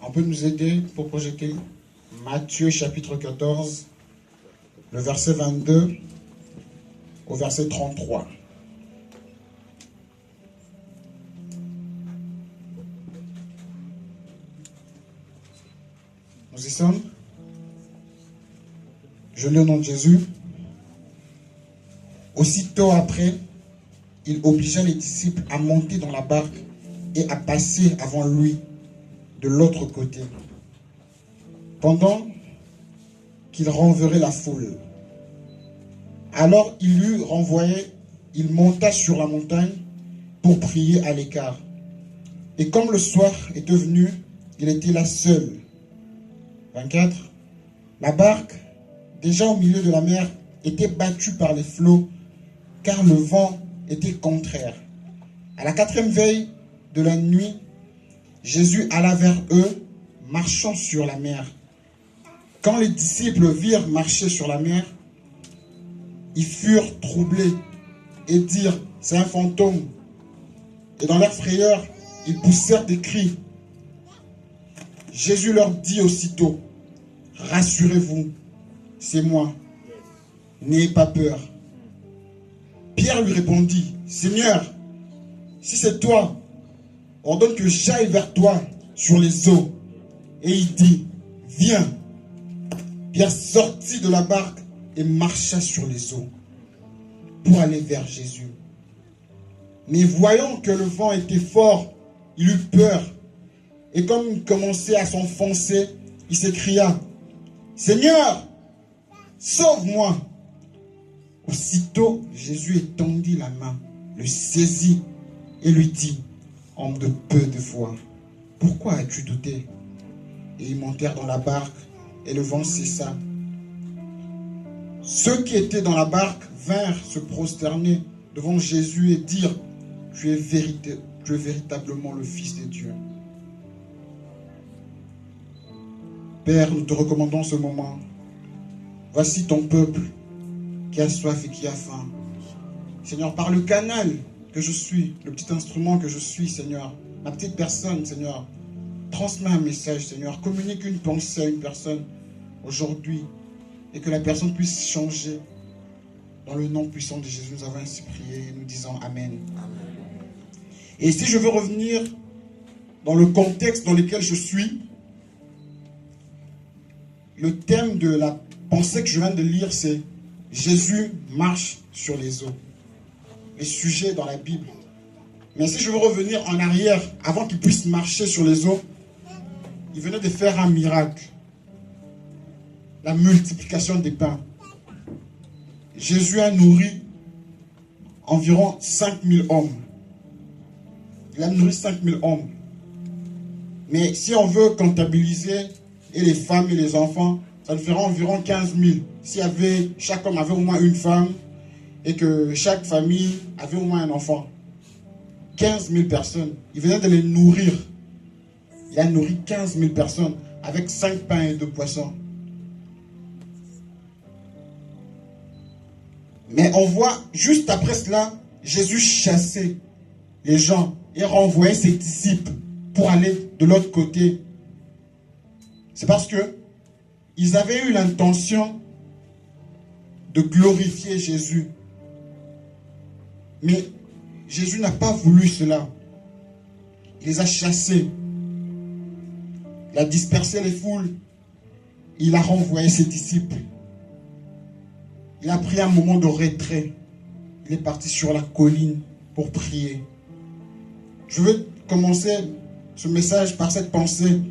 On peut nous aider pour projeter Matthieu chapitre 14, le verset 22 au verset 33. Nous y sommes. Je lis au nom de Jésus. Aussitôt après, il obligea les disciples à monter dans la barque et à passer avant lui de l'autre côté, pendant qu'il renverrait la foule. Alors il eut renvoyé, il monta sur la montagne pour prier à l'écart. Et comme le soir était venu, il était là seul. 24. La barque, déjà au milieu de la mer, était battue par les flots, car le vent était contraire. À la 4e veille de la nuit, Jésus alla vers eux, marchant sur la mer. Quand les disciples virent marcher sur la mer, ils furent troublés et dirent, c'est un fantôme. Et dans leur frayeur, ils poussèrent des cris. Jésus leur dit aussitôt, rassurez-vous, c'est moi, n'ayez pas peur. Pierre lui répondit, Seigneur, si c'est toi, ordonne que j'aille vers toi sur les eaux. Et il dit, viens. Pierre sortit de la barque et marcha sur les eaux pour aller vers Jésus. Mais voyant que le vent était fort, il eut peur. Et comme il commençait à s'enfoncer, il s'écria, Seigneur, sauve-moi. Aussitôt, Jésus étendit la main, le saisit et lui dit, homme de peu de foi, pourquoi as-tu douté? Et ils montèrent dans la barque et le vent cessa. Ceux qui étaient dans la barque vinrent se prosterner devant Jésus et dirent, tu es véritablement le Fils de Dieu. Père, nous te recommandons ce moment. Voici ton peuple qui a soif et qui a faim. Seigneur, par le canal que je suis, le petit instrument que je suis, Seigneur, ma petite personne, Seigneur, transmets un message, Seigneur, communique une pensée à une personne aujourd'hui et que la personne puisse changer. Dans le nom puissant de Jésus, nous avons ainsi prié et nous disons Amen. Et si je veux revenir dans le contexte dans lequel je suis, le thème de la pensée que je viens de lire, c'est Jésus marche sur les eaux. Les sujets dans la Bible. Mais si je veux revenir en arrière, avant qu'il puisse marcher sur les eaux, il venait de faire un miracle. La multiplication des pains. Jésus a nourri environ 5000 hommes. Il a nourri 5000 hommes. Mais si on veut comptabiliser, et les femmes et les enfants, ça nous fera environ 15 000. Chaque homme avait au moins une femme, et que chaque famille avait au moins un enfant. 15 000 personnes. Il venait de les nourrir. Il a nourri 15 000 personnes avec 5 pains et 2 poissons. Mais on voit, juste après cela, Jésus chassait les gens et renvoyait ses disciples pour aller de l'autre côté. C'est parce que ils avaient eu l'intention de glorifier Jésus. Mais Jésus n'a pas voulu cela. Il les a chassés. Il a dispersé les foules. Il a renvoyé ses disciples. Il a pris un moment de retrait. Il est parti sur la colline pour prier. Je veux commencer ce message par cette pensée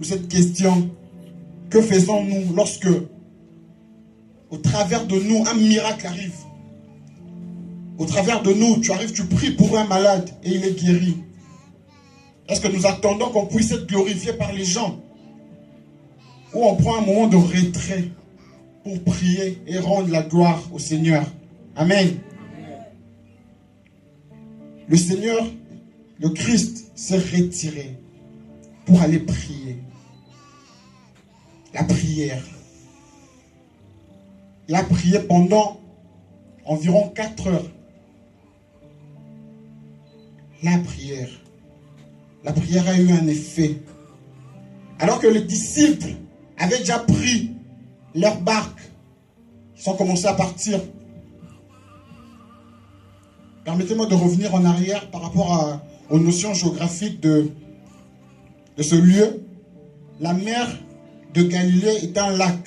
ou cette question. Que faisons-nous lorsque, au travers de nous, un miracle arrive? Au travers de nous, tu arrives, tu pries pour un malade et il est guéri. Est-ce que nous attendons qu'on puisse être glorifié par les gens? Ou on prend un moment de retrait pour prier et rendre la gloire au Seigneur? Amen. Le Seigneur, le Christ, s'est retiré pour aller prier. La prière. Il a prié pendant environ 4 heures. La prière a eu un effet Alors que les disciples avaient déjà pris leur barque, ils ont commencé à partir. Permettez-moi de revenir en arrière par rapport aux notions géographiques de ce lieu. La mer de Galilée est un lac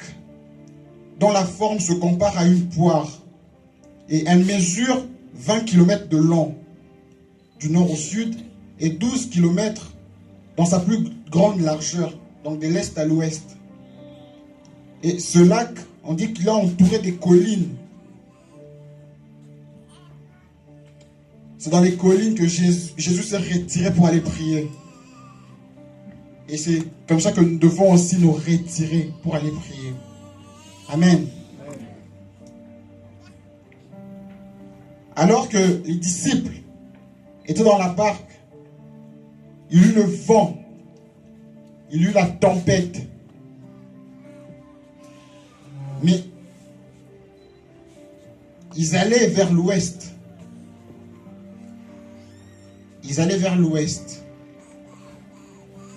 dont la forme se compare à une poire. Et elle mesure 20 km de long, du nord au sud, et 12 km dans sa plus grande largeur, donc de l'est à l'ouest. Et ce lac, on dit qu'il est entouré des collines. C'est dans les collines que Jésus s'est retiré pour aller prier. Et c'est comme ça que nous devons aussi nous retirer pour aller prier. Amen. Alors que les disciples étaient dans la barque, il y eut le vent, il y eut la tempête. Mais ils allaient vers l'ouest. Ils allaient vers l'ouest.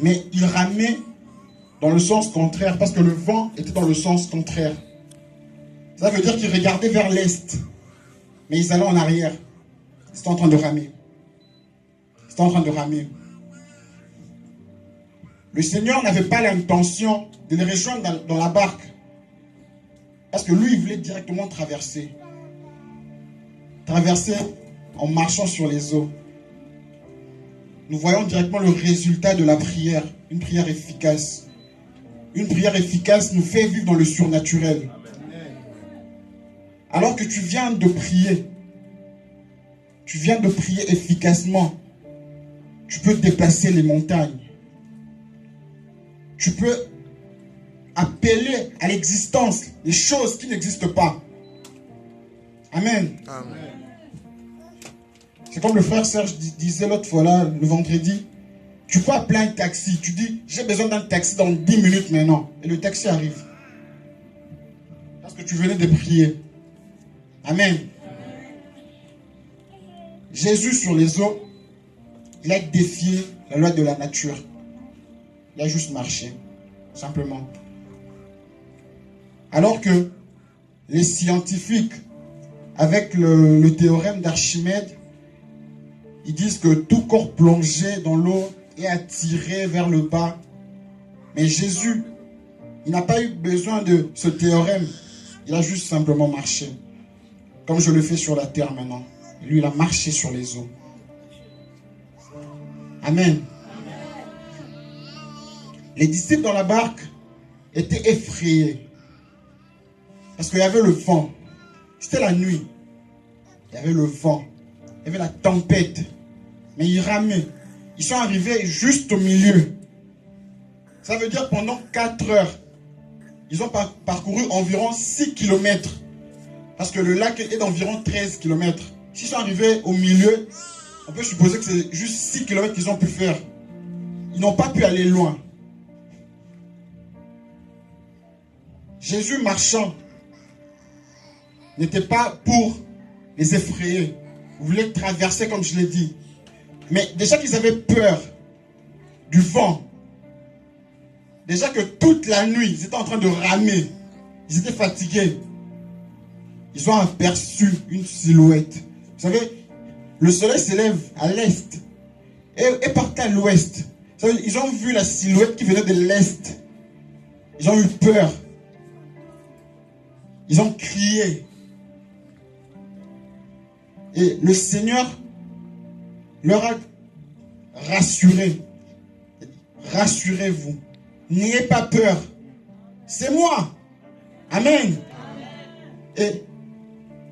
Mais ils ramaient dans le sens contraire, parce que le vent était dans le sens contraire. Ça veut dire qu'ils regardaient vers l'est. Mais ils allaient en arrière. Ils étaient en train de ramer. Ils étaient en train de ramer. Le Seigneur n'avait pas l'intention de les rejoindre dans la barque. Parce que lui, il voulait directement traverser. Traverser en marchant sur les eaux. Nous voyons directement le résultat de la prière. Une prière efficace. Une prière efficace nous fait vivre dans le surnaturel. Alors que tu viens de prier efficacement, tu peux déplacer les montagnes. Tu peux appeler à l'existence les choses qui n'existent pas. Amen. Amen. C'est comme le frère Serge disait l'autre fois là, le vendredi. Tu peux appeler un taxi. Tu dis, j'ai besoin d'un taxi dans 10 minutes maintenant. Et le taxi arrive. Parce que tu venais de prier. Amen. Jésus sur les eaux, il a défié la loi de la nature. Il a juste marché. Simplement. Alors que les scientifiques, avec le théorème d'Archimède, ils disent que tout corps plongé dans l'eau est attiré vers le bas. Mais Jésus, il n'a pas eu besoin de ce théorème. Il a juste simplement marché. Comme je le fais sur la terre maintenant. Et lui, il a marché sur les eaux. Amen. Les disciples dans la barque étaient effrayés. Parce qu'il y avait le vent. C'était la nuit. Il y avait le vent. Il y avait la tempête. Mais ils ramaient. Ils sont arrivés juste au milieu. Ça veut dire pendant 4 heures. Ils ont parcouru environ 6 km. Parce que le lac est d'environ 13 km. S'ils sont arrivés au milieu, on peut supposer que c'est juste 6 km qu'ils ont pu faire. Ils n'ont pas pu aller loin. Jésus marchant n'était pas pour les effrayer. Vous voulez traverser comme je l'ai dit. Mais déjà qu'ils avaient peur du vent, déjà que toute la nuit, ils étaient en train de ramer, ils étaient fatigués, ils ont aperçu une silhouette. Vous savez, le soleil s'élève à l'est et partait à l'ouest. Ils ont vu la silhouette qui venait de l'est. Ils ont eu peur. Ils ont crié. Et le Seigneur leur a rassuré. Rassurez-vous. N'ayez pas peur. C'est moi. Amen. Et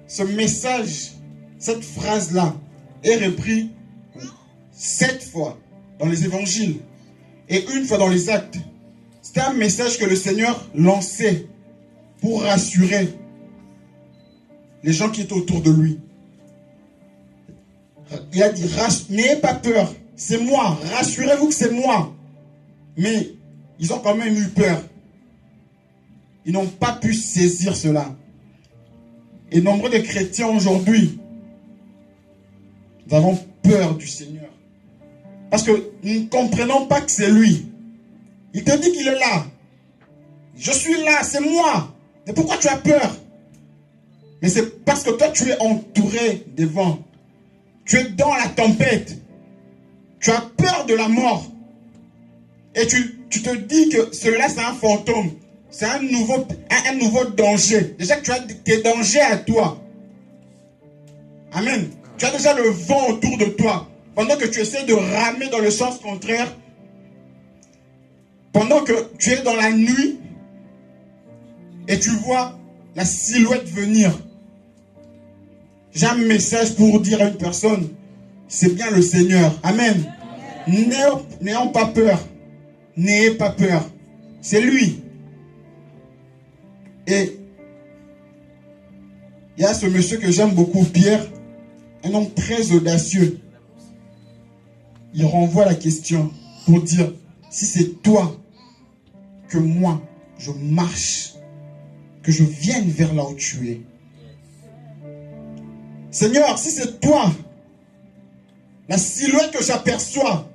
ce message, cette phrase-là, est repris 7 fois dans les évangiles et 1 fois dans les actes. C'était un message que le Seigneur lançait pour rassurer les gens qui étaient autour de lui. Il a dit, n'ayez pas peur, c'est moi, rassurez-vous que c'est moi. Mais ils ont quand même eu peur. Ils n'ont pas pu saisir cela. Et nombreux de chrétiens aujourd'hui, nous avons peur du Seigneur. Parce que nous ne comprenons pas que c'est lui. Il te dit qu'il est là. Je suis là, c'est moi. Mais pourquoi tu as peur? Mais c'est parce que toi, tu es entouré des vents. Tu es dans la tempête. Tu as peur de la mort. Et tu te dis que cela, c'est un fantôme. C'est un nouveau danger. Déjà que tu as tes dangers à toi. Amen. Tu as déjà le vent autour de toi. Pendant que tu essaies de ramer dans le sens contraire. Pendant que tu es dans la nuit. Et tu vois la silhouette venir. J'ai un message pour dire à une personne. C'est bien le Seigneur. Amen. N'ayons pas peur. N'ayez pas peur. C'est lui. Et il y a ce monsieur que j'aime beaucoup, Pierre, un homme très audacieux. Il renvoie la question pour dire, si c'est toi que moi, je marche, que je vienne vers là où tu es. Seigneur, si c'est toi, la silhouette que j'aperçois,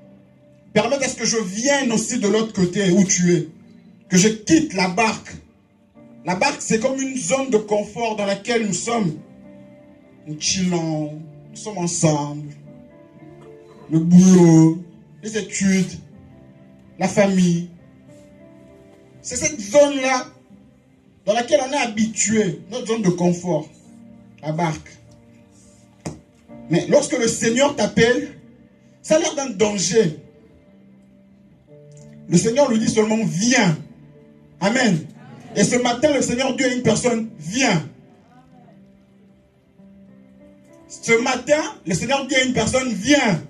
permet à ce que je vienne aussi de l'autre côté où tu es. Que je quitte la barque. La barque, c'est comme une zone de confort dans laquelle nous sommes. Nous chillons, nous sommes ensemble. Le boulot, les études, la famille. C'est cette zone-là dans laquelle on est habitué, notre zone de confort. La barque. Mais lorsque le Seigneur t'appelle, ça a l'air d'un danger. Le Seigneur lui dit seulement, viens. Amen. Et ce matin, le Seigneur dit à une personne, viens. Ce matin, le Seigneur dit à une personne, viens.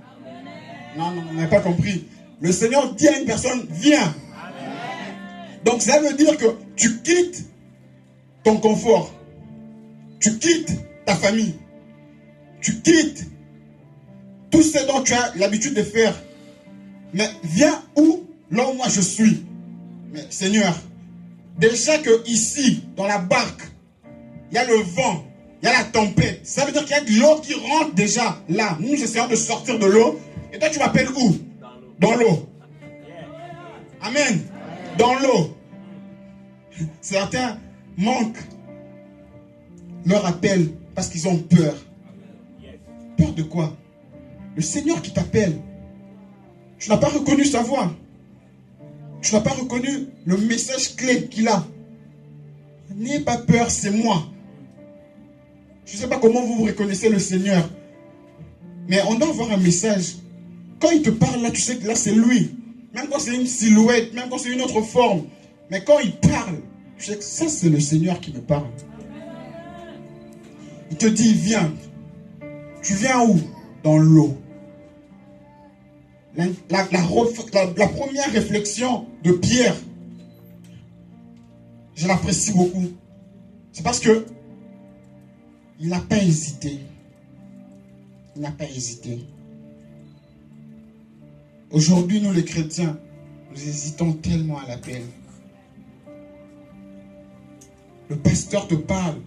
Non, on n'a pas compris. Le Seigneur dit à une personne, viens. Donc ça veut dire que tu quittes ton confort. Tu quittes ta famille. Tu quittes tout ce dont tu as l'habitude de faire. Mais viens où? Là où moi je suis. Mais Seigneur, déjà que ici, dans la barque, il y a le vent, il y a la tempête. Ça veut dire qu'il y a de l'eau qui rentre déjà là. Nous essayons de sortir de l'eau. Et toi tu m'appelles où? Dans l'eau. Amen. Dans l'eau. Certains manquent leur appel parce qu'ils ont peur. Peur de quoi? Le Seigneur qui t'appelle. Tu n'as pas reconnu sa voix. Tu n'as pas reconnu le message clé qu'il a. N'ayez pas peur, c'est moi. Je ne sais pas comment vous reconnaissez le Seigneur. Mais on doit avoir un message. Quand il te parle là, tu sais que là c'est lui. Même quand c'est une silhouette, même quand c'est une autre forme. Mais quand il parle, tu sais que ça c'est le Seigneur qui me parle. Il te dit, viens. Tu viens où? Dans l'eau. La première réflexion de Pierre, je l'apprécie beaucoup. C'est parce que il n'a pas hésité. Il n'a pas hésité. Aujourd'hui, nous les chrétiens, nous hésitons tellement à l'appel. Le pasteur te parle.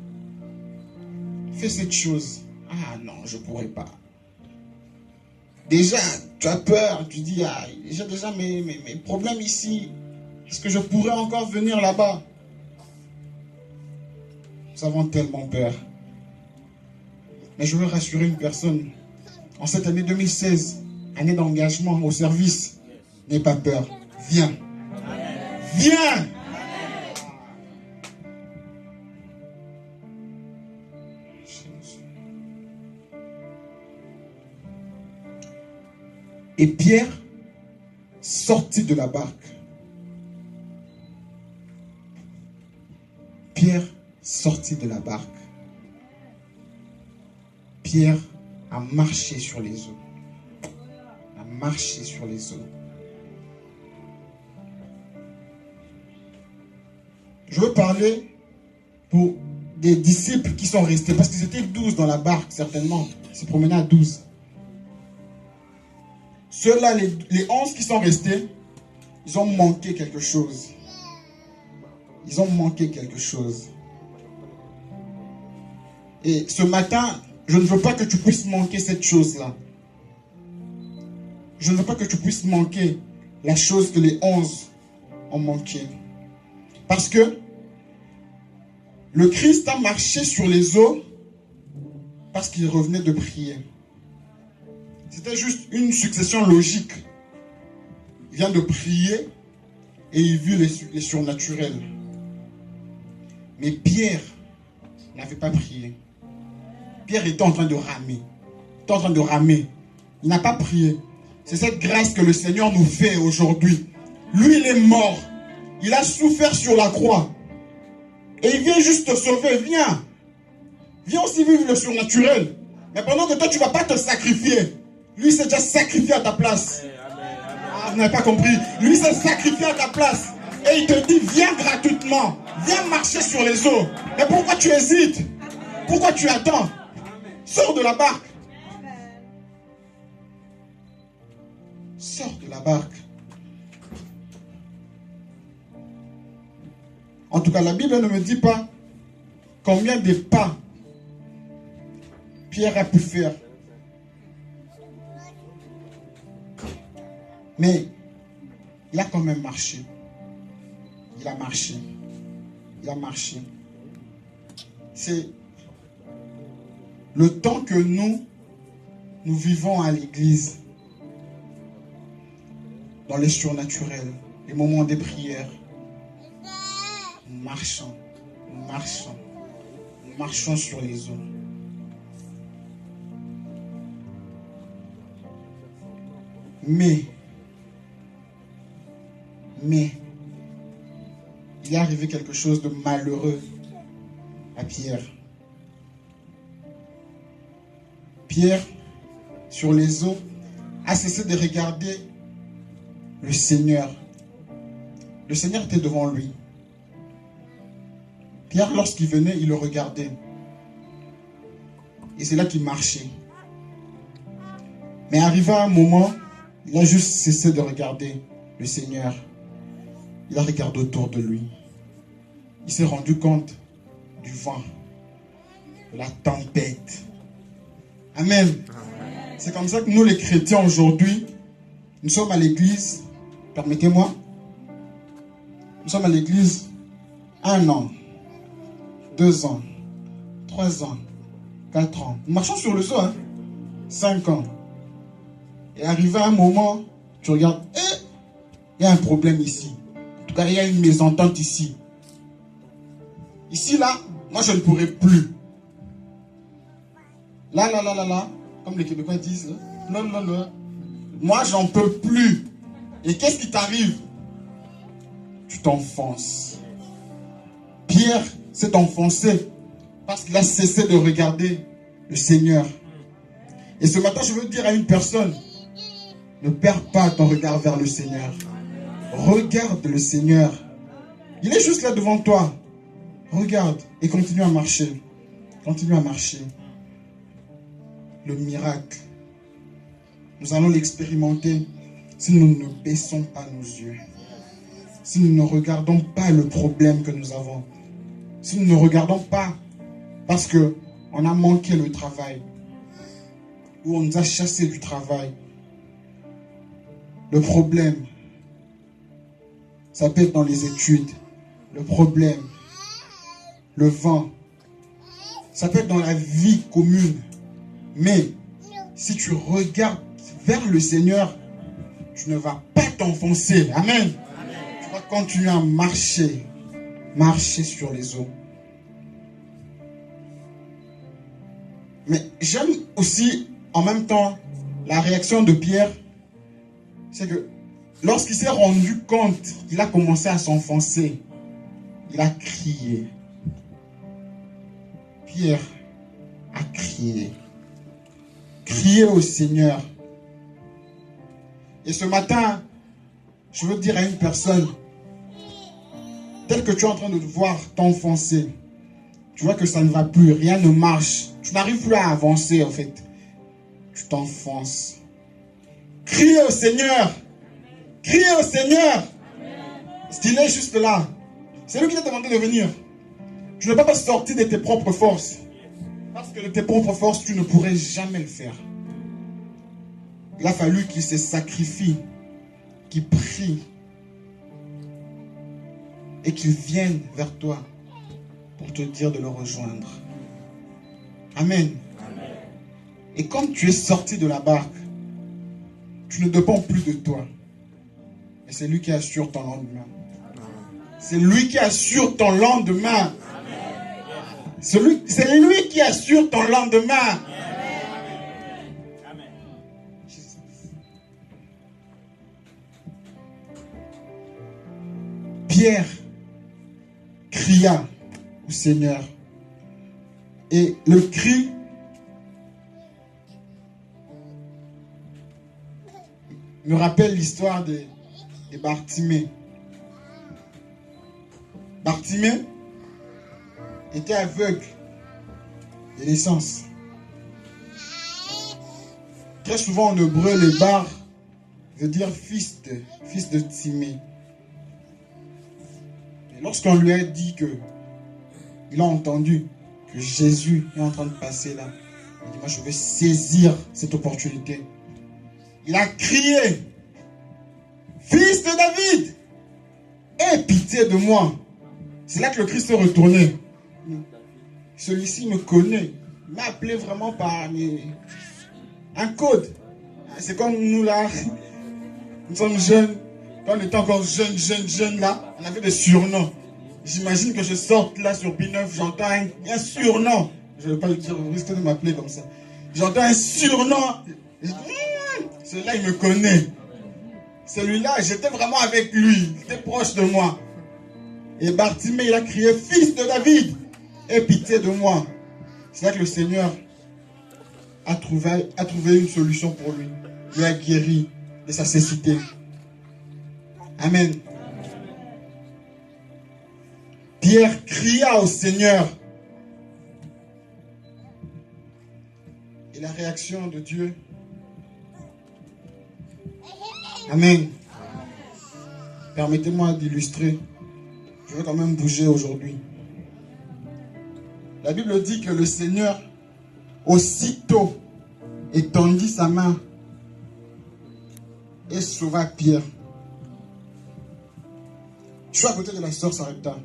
Fais cette chose. Ah non, je ne pourrais pas. Déjà, tu as peur. Tu dis, ah, j'ai déjà mes problèmes ici. Est-ce que je pourrais encore venir là-bas? Nous avons tellement peur. Mais je veux rassurer une personne. En cette année 2016, année d'engagement au service, n'aie pas peur. Viens. Viens. Et Pierre sortit de la barque. Pierre sortit de la barque. Pierre a marché sur les eaux. A marché sur les eaux. Je veux parler pour des disciples qui sont restés, parce qu'ils étaient 12 dans la barque, certainement. Ils se promenaient à 12. Ceux-là, les 11 qui sont restés, ils ont manqué quelque chose. Ils ont manqué quelque chose. Et ce matin, je ne veux pas que tu puisses manquer cette chose-là. Je ne veux pas que tu puisses manquer la chose que les 11 ont manqué. Parce que le Christ a marché sur les eaux parce qu'il revenait de prier. C'était juste une succession logique. Il vient de prier et il vit les surnaturels. Mais Pierre n'avait pas prié. Pierre était en train de ramer. Il était en train de ramer. Il n'a pas prié. C'est cette grâce que le Seigneur nous fait aujourd'hui. Lui, il est mort. Il a souffert sur la croix. Et il vient juste te sauver. Viens. Viens aussi vivre le surnaturel. Mais pendant que toi, tu ne vas pas te sacrifier. Lui s'est déjà sacrifié à ta place. Ah, vous n'avez pas compris. Lui s'est sacrifié à ta place. Et il te dit, viens gratuitement. Viens marcher sur les eaux. Mais pourquoi tu hésites? Pourquoi tu attends? Sors de la barque. Sors de la barque. En tout cas, la Bible ne me dit pas combien de pas Pierre a pu faire. Mais il a quand même marché. Il a marché. Il a marché. C'est le temps que nous vivons à l'église, dans les surnaturels, les moments des prières. Nous marchons, nous marchons, nous marchons sur les eaux. Mais, il est arrivé quelque chose de malheureux à Pierre. Pierre, sur les eaux, a cessé de regarder le Seigneur. Le Seigneur était devant lui. Pierre, lorsqu'il venait, il le regardait. Et c'est là qu'il marchait. Mais arrivé à un moment, il a juste cessé de regarder le Seigneur. Il a regardé autour de lui. Il s'est rendu compte du vent, de la tempête. Amen. C'est comme ça que nous, les chrétiens, aujourd'hui, nous sommes à l'église, permettez-moi, nous sommes à l'église 1 an, 2 ans, 3 ans, 4 ans. Nous marchons sur le sol, 5 ans. Et arrivé à un moment, tu regardes, il y a un problème ici. En tout cas, il y a une mésentente ici. Ici, là, moi, je ne pourrai plus. Là, comme les Québécois disent, là, moi, j'en peux plus. Et qu'est-ce qui t'arrive? Tu t'enfonces. Pierre s'est enfoncé parce qu'il a cessé de regarder le Seigneur. Et ce matin, je veux dire à une personne, ne perds pas ton regard vers le Seigneur. Regarde le Seigneur. Il est juste là devant toi. Regarde et continue à marcher. Continue à marcher. Le miracle, nous allons l'expérimenter si nous ne baissons pas nos yeux. Si nous ne regardons pas le problème que nous avons. Si nous ne regardons pas parce qu'on a manqué le travail. Ou on nous a chassé du travail. Le problème, ça peut être dans les études. Le problème, le vent, ça peut être dans la vie commune. Mais si tu regardes vers le Seigneur, tu ne vas pas t'enfoncer. Amen. Tu vas continuer à marcher. Marcher sur les eaux. Mais j'aime aussi en même temps la réaction de Pierre. C'est que lorsqu'il s'est rendu compte qu'il a commencé à s'enfoncer, il a crié. Pierre a crié. Crié au Seigneur. Et ce matin, je veux dire à une personne, tel que tu es en train de te voir t'enfoncer, tu vois que ça ne va plus, rien ne marche, tu n'arrives plus à avancer en fait. Tu t'enfonces. Crie au Seigneur. Crie au Seigneur. Parce qu'il est juste là. C'est lui qui t'a demandé de venir. Tu ne peux pas sortir de tes propres forces. Parce que de tes propres forces, tu ne pourrais jamais le faire. Il a fallu qu'il se sacrifie, qu'il prie. et qu'ils viennent vers toi pour te dire de le rejoindre. Amen. Amen. Et comme tu es sorti de la barque, tu ne dépends plus de toi. Mais c'est lui qui assure ton lendemain. C'est lui qui assure ton lendemain. C'est lui qui assure ton lendemain. Pierre cria au Seigneur. Et le cri me rappelle l'histoire de Bartimée. Bartimée était aveugle de naissance. Très souvent en hébreu, le bar veut dire fils de Timée. Et lorsqu'on lui a dit que il a entendu que Jésus est en train de passer là, il dit, moi je vais saisir cette opportunité. Il a crié, fils de David, aie pitié de moi. C'est là que le Christ est retourné. Celui-ci me connaît. Il m'a appelé vraiment par un code. C'est comme nous là. Nous sommes jeunes. Quand on était encore jeunes là, on avait des surnoms. J'imagine que je sorte là sur P9, j'entends un surnom. Je ne vais pas le dire, vous risquez de m'appeler comme ça. J'entends un surnom. Celui-là, il me connaît. Celui-là, j'étais vraiment avec lui. Il était proche de moi. Et Bartimée, il a crié, fils de David, aie pitié de moi. C'est là que le Seigneur a trouvé une solution pour lui. Il a guéri de sa cécité. Amen. Pierre cria au Seigneur. Et la réaction de Dieu. Amen. Permettez-moi d'illustrer. Je vais quand même bouger aujourd'hui. La Bible dit que le Seigneur, aussitôt, étendit sa main et sauva Pierre. Je suis à côté de la sœur Sarepta.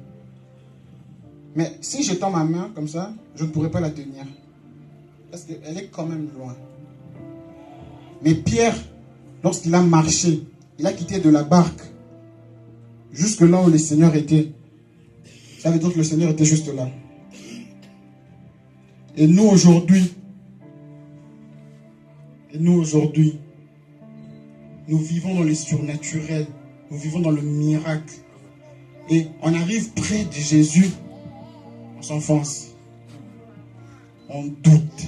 Mais si j'étends ma main comme ça, je ne pourrais pas la tenir. Parce qu'elle est quand même loin. Mais Pierre, lorsqu'il a marché, il a quitté de la barque jusque là où le Seigneur était. Ça veut dire que le Seigneur était juste là. Et nous aujourd'hui, nous vivons dans le surnaturel. Nous vivons dans le miracle. Et on arrive près de Jésus. On s'enfonce. On doute.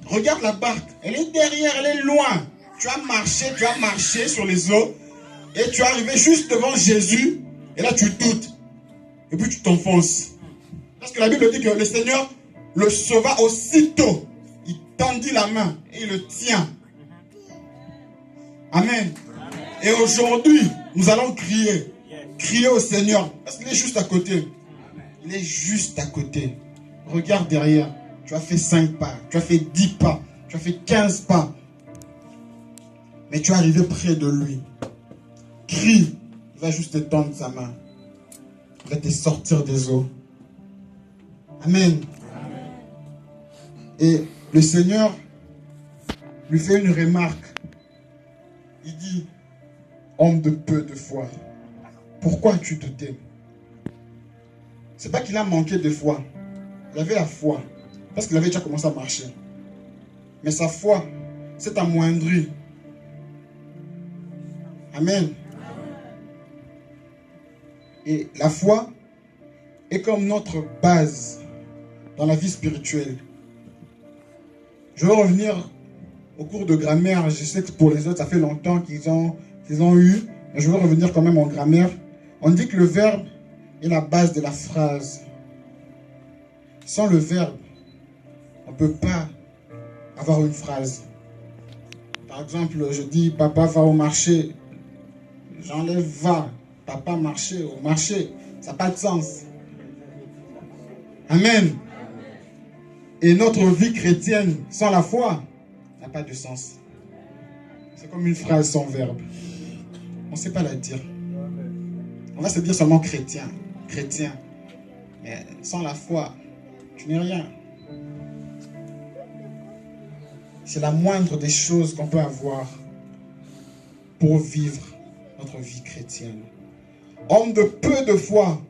Regarde la barque. Elle est derrière, elle est loin. Tu as marché sur les eaux. Et tu es arrivé juste devant Jésus. Et là tu doutes. Et puis tu t'enfonces. Parce que la Bible dit que le Seigneur le sauva aussitôt. Il tendit la main et il le tient. Amen. Et aujourd'hui, nous allons crier. Crier au Seigneur. Parce qu'il est juste à côté. Il est juste à côté. Regarde derrière. Tu as fait 5 pas. Tu as fait 10 pas. Tu as fait 15 pas. Mais tu es arrivé près de lui. Crie. Il va juste te tendre sa main. Il va te sortir des eaux. Amen. Et le Seigneur lui fait une remarque. Il dit, homme de peu de foi, pourquoi tu doutais? C'est pas qu'il a manqué de foi. Il avait la foi. Parce qu'il avait déjà commencé à marcher. Mais sa foi s'est amoindrie. Amen. Et la foi est comme notre base dans la vie spirituelle. Je vais revenir au cours de grammaire. Je sais que pour les autres, ça fait longtemps qu'ils ont eu. Mais je vais revenir quand même en grammaire. On dit que le verbe est la base de la phrase. Sans le verbe, on ne peut pas avoir une phrase. Par exemple, je dis papa va au marché. J'enlève va. Papa marcher au marché. Ça n'a pas de sens. Amen. Et notre vie chrétienne sans la foi n'a pas de sens. C'est comme une phrase sans verbe. On ne sait pas la dire. On va se dire seulement chrétien. Chrétien. Mais sans la foi, tu n'es rien. C'est la moindre des choses qu'on peut avoir pour vivre notre vie chrétienne. Homme de peu de foi,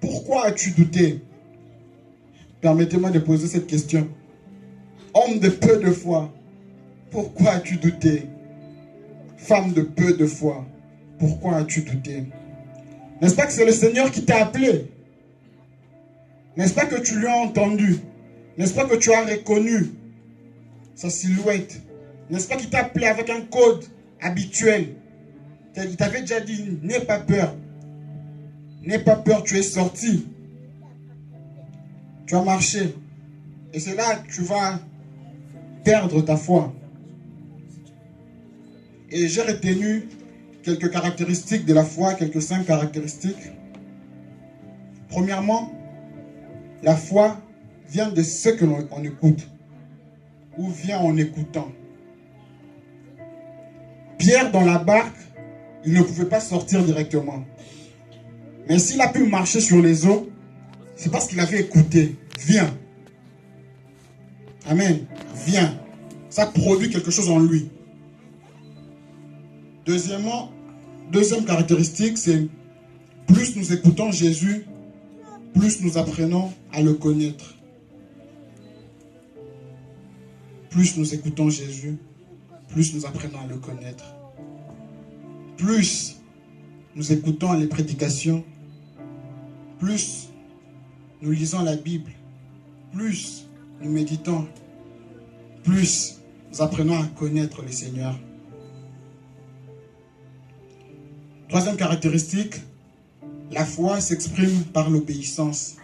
pourquoi as-tu douté? Permettez-moi de poser cette question. Homme de peu de foi, pourquoi as-tu douté? Femme de peu de foi, pourquoi as-tu douté? N'est-ce pas que c'est le Seigneur qui t'a appelé? N'est-ce pas que tu lui as entendu? N'est-ce pas que tu as reconnu sa silhouette? N'est-ce pas qu'il t'a appelé avec un code habituel? Il t'avait déjà dit, n'aie pas peur. N'aie pas peur, tu es sorti. Tu as marché. Et c'est là que tu vas perdre ta foi. Et j'ai retenu quelques caractéristiques de la foi, quelques 5 caractéristiques. Premièrement, la foi vient de ce que l'on écoute. Ou vient en écoutant. Pierre, dans la barque, il ne pouvait pas sortir directement. Mais s'il a pu marcher sur les eaux, c'est parce qu'il avait écouté. Viens. Amen. Viens. Ça produit quelque chose en lui. Deuxièmement, deuxième caractéristique, c'est plus nous écoutons Jésus, plus nous apprenons à le connaître. Plus nous écoutons Jésus, plus nous apprenons à le connaître. Plus nous écoutons les prédications, plus nous lisons la Bible, plus nous méditons, plus nous apprenons à connaître le Seigneur. Troisième caractéristique, la foi s'exprime par l'obéissance.